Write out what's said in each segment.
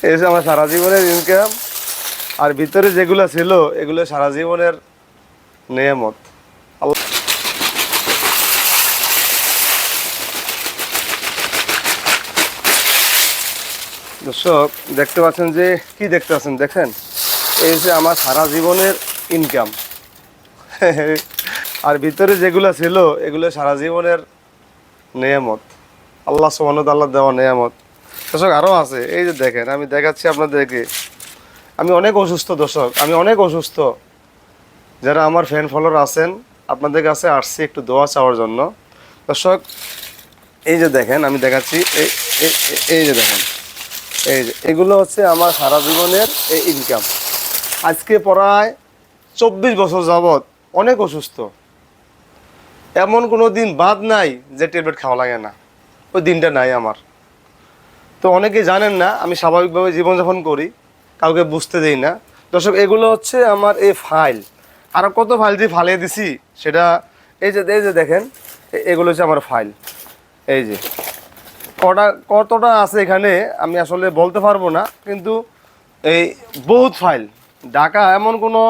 এই যে আমার সারা জীবনের ইনকাম, আর ভিতরে যেগুলো ছিল এগুলো সারা জীবনের নেয়ামত। আল্লাহ দর্শক দেখতে পাচ্ছেন যে কি দেখতে পাচ্ছেন, দেখেন এই যে আমার সারা জীবনের ইনকাম আর ভিতরে যেগুলো ছিল এগুলো সারা জীবনের নেয়ামত, আল্লাহ সুবহানাহু ওয়া তাআলা দেওয়া নেয়ামত। দর্শক আরও আছে, এই যে দেখেন আমি দেখাচ্ছি আপনাদেরকে। আমি অনেক অসুস্থ দর্শক, আমি অনেক অসুস্থ। যারা আমার ফ্যান ফলোয়ার আছেন আপনাদের কাছে আসছি একটু দোয়া চাওয়ার জন্য। দর্শক এই যে দেখেন আমি দেখাচ্ছি, এই এই যে দেখেন, এই যে এগুলো হচ্ছে আমার সারা জীবনের এই ইনকাম। আজকে প্রায় 24 বছর যাবৎ অনেক অসুস্থ, এমন কোনো দিন বাদ নাই যে ট্যাবলেট খাওয়া লাগে না, ওই দিনটা নাই আমার। তো অনেকেই জানেন না আমি স্বাভাবিকভাবে জীবনযাপন করি, কাউকে বুঝতে দেই না। দর্শক এগুলো হচ্ছে আমার এই ফাইল, আরও কত ফাইল যে ফালিয়ে দিছি সেটা এই যে দেখেন, এগুলো হচ্ছে আমার ফাইল। এই যে কতটা আছে এখানে আমি আসলে বলতে পারবো না, কিন্তু এই বহুত ফাইল। ঢাকা এমন কোনো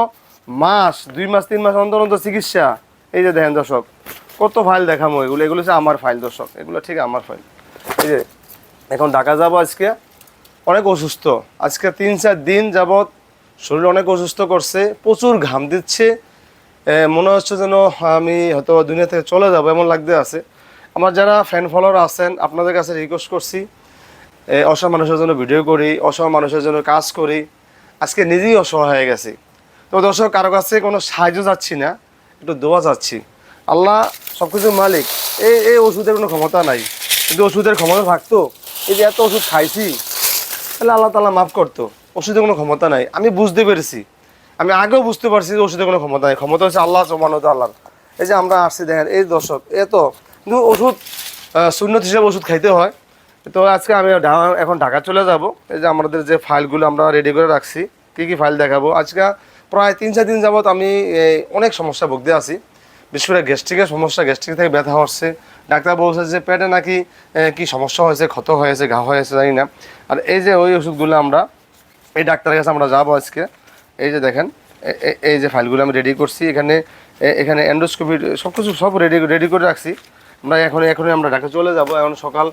মাস 2 মাস 3 মাস অন্তর অন্তর চিকিৎসা। এই যে দেখেন দর্শক কত ফাইল দেখামো, এগুলো হচ্ছে আমার ফাইল দর্শক, এগুলো ঠিক আমার ফাইল। এই যে এখন ঢাকা যাবো আজকে, অনেক অসুস্থ। আজকে 3-4 দিন যাবৎ শরীর অনেক অসুস্থ করছে, প্রচুর ঘাম দিচ্ছে, মনে হচ্ছে যেন আমি হয়তো দুনিয়া থেকে চলে যাবো এমন লাগতে আছে। আমার যারা ফ্যান ফলোয়ার আছেন আপনাদের কাছে রিকোয়েস্ট করছি, অসহায় মানুষের জন্য ভিডিও করি, অসহায় মানুষের জন্য কাজ করি। আজকে নিজেই অসহায় হয়ে গেছি। তো দর্শক কারো কাছে কোনো সাহায্য চাচ্ছি না, একটু দোয়া চাচ্ছি। আল্লাহ সব কিছুর মালিক, এই ওষুধের কোনো ক্ষমতা নাই, কিন্তু ওষুধের ক্ষমতা থাকতো, এই যে এত ওষুধ খাইছি, তাহলে আল্লাহ তাআলা মাফ করতো। ওষুধের কোনো ক্ষমতা নাই, আমি বুঝতে পেরেছি, আমি আগেও বুঝতে পারছি যে ওষুধের কোনো ক্ষমতা নেই, ক্ষমতা হচ্ছে আল্লাহ সুবহানাহু ওয়া তাআলার। এই যে আমরা আসছি দেখেন, এই দর্শক কিন্তু ওষুধ সুন্নত হিসেবে ওষুধ খাইতে হয়। তো আজকে আমি এখন ঢাকা চলে যাব। এই যে আমাদের যে ফাইলগুলো আমরা রেডি করে রাখছি, কী কী ফাইল দেখাবো। আজকে প্রায় 3-4 দিন যাবৎ আমি অনেক সমস্যা ভুগতে আছি, বিশেষ করে গ্যাস্ট্রিকের সমস্যা, গ্যাস্ট্রিক থেকে ব্যথা হচ্ছে। ডাক্তার বলছে যে পেটে নাকি কি সমস্যা হয়েছে, ক্ষত হয়েছে, ঘা হয়েছে, জানি না। আর এই যে ওই ওষুধগুলো আমরা এই ডাক্তারের কাছে আমরা যাবো আজকে। এই যে দেখেন এই যে ফাইলগুলো আমি রেডি করছি, এখানে এন্ডোস্কোপি সব রেডি করে রাখছি। আমরা এখনই আমরা ঢাকা চলে যাব। এখন সকাল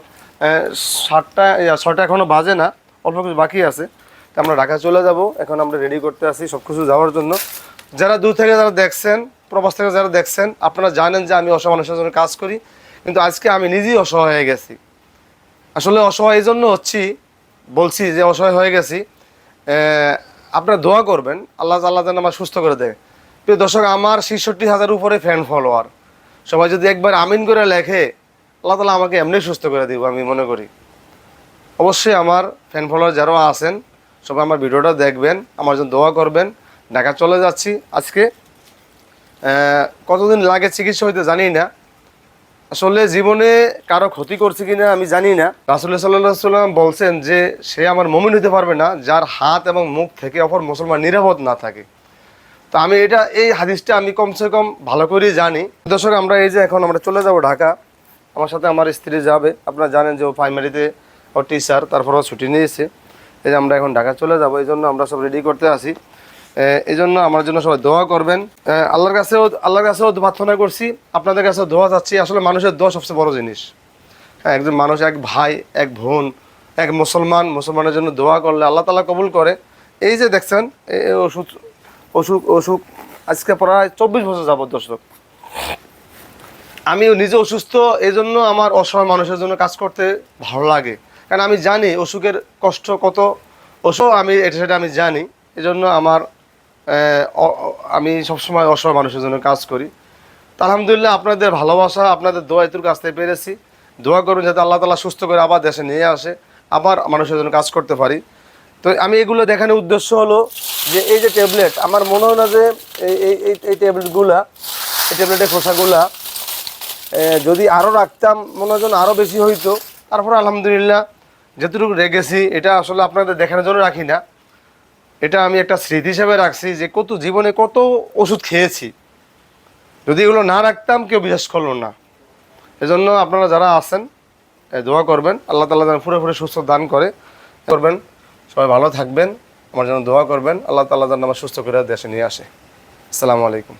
6টা এখনও বাজে না, অল্প কিছু বাকি আছে। তো আমরা ঢাকা চলে যাব, এখন আমরা রেডি করতে আসি সব কিছু যাওয়ার জন্য। যারা দূর থেকে যারা দেখছেন, প্রবাস থেকে যারা দেখছেন, আপনারা জানেন যে আমি অসহায় মানুষের জন্য কাজ করি, কিন্তু আজকে আমি নিজেই অসহায় হয়ে গেছি। আসলে অসহায় এই জন্য বলছি যে অসহায় হয়ে গেছি। আপনারা দোয়া করবেন আল্লাহ যেন আমার সুস্থ করে দেয়। প্রিয় দর্শক আমার 66,000 উপরে ফ্যান ফলোয়ার, সবাই যদি একবার আমিন করে লেখে আল্লাহ তাআলা আমাকে এমনি সুস্থ করে দিব আমি মনে করি। অবশ্যই আমার ফ্যান ফলোয়ার যারা আছেন সবাই আমার ভিডিওটা দেখবেন, আমার জন্য দোয়া করবেন। ঢাকা চলে যাচ্ছি আজকে। কতদিন লাগে চিকিৎসা হইতে জানি না, আসলে জীবনে কারো ক্ষতি করছে কিনা আমি জানি না। রাসূলুল্লাহ সাল্লাল্লাহু আলাইহি ওয়াসাল্লাম বলছেন যে সে আমার মুমিন হতে পারবে না যার হাত এবং মুখ থেকে অপর মুসলমান নিরাপদ না থাকে। তো আমি এই হাদিসটা আমি কমসে কম ভালো করেই জানি। দর্শক আমরা এই যে এখন আমরা চলে যাব ঢাকা, আমার সাথে আমার স্ত্রী যাবে। আপনারা জানেন যে ও প্রাইমারিতে ও টিচার, তারপর ও ছুটি নিয়েছে। এই যে আমরা এখন ঢাকা চলে যাব, এই জন্য আমরা সব রেডি করতে আসি। এই জন্য আমার জন্য সবাই দোয়া করবেন। আল্লাহর কাছেও প্রার্থনা করছি, আপনাদের কাছেও দোয়া চাচ্ছি। আসলে মানুষের দোয়া সবচেয়ে বড় জিনিস। হ্যাঁ, একজন মানুষ, এক ভাই, এক বোন, এক মুসলমানের জন্য দোয়া করলে আল্লাহ তাআলা কবুল করে। এই যে দেখছেন অসুখ আজকে প্রায় 24 বছর যাবত দর্শক। আমিও নিজে অসুস্থ, এই জন্য আমার অসহায় মানুষের জন্য কাজ করতে ভালো লাগে, কারণ আমি জানি অসুখের কষ্ট কত। আমি সেটা আমি জানি, এই জন্য আমি সবসময় অসহায় মানুষের জন্য কাজ করি। তা আলহামদুলিল্লাহ আপনাদের ভালোবাসা, আপনাদের দোয়া এতুটুকু আসতে পেরেছি। দোয়া করুন যাতে আল্লাহ তাআলা সুস্থ করে আবার দেশে নিয়ে আসে, আবার মানুষের জন্য কাজ করতে পারি। তো আমি এগুলো দেখানোর উদ্দেশ্য হলো যে এই যে ট্যাবলেট, আমার মনে হয় না যে এই ট্যাবলেটের খোসাগুলা যদি আরও রাখতাম মনে হয় যেন আরও বেশি হইতো। তারপরে আলহামদুলিল্লাহ যেটুকু রেখেছি এটা আসলে আপনাদের দেখানোর জন্য রাখি না, এটা আমি একটা স্মৃতি হিসেবে রাখছি যে জীবনে কত ওষুধ খেয়েছি। যদি এগুলো না রাখতাম কেউ বিশ্বাস করলো না। এজন্য আপনারা যারা আছেন দোয়া করবেন আল্লাহ তাআলা যেন পুরোপুরি সুস্থ দান করবেন। সবাই ভালো থাকবেন, আমার জন্য দোয়া করবেন, আল্লাহ তাআলা যেন আমার সুস্থ করে দেশে নিয়ে আসে। আসসালামু আলাইকুম।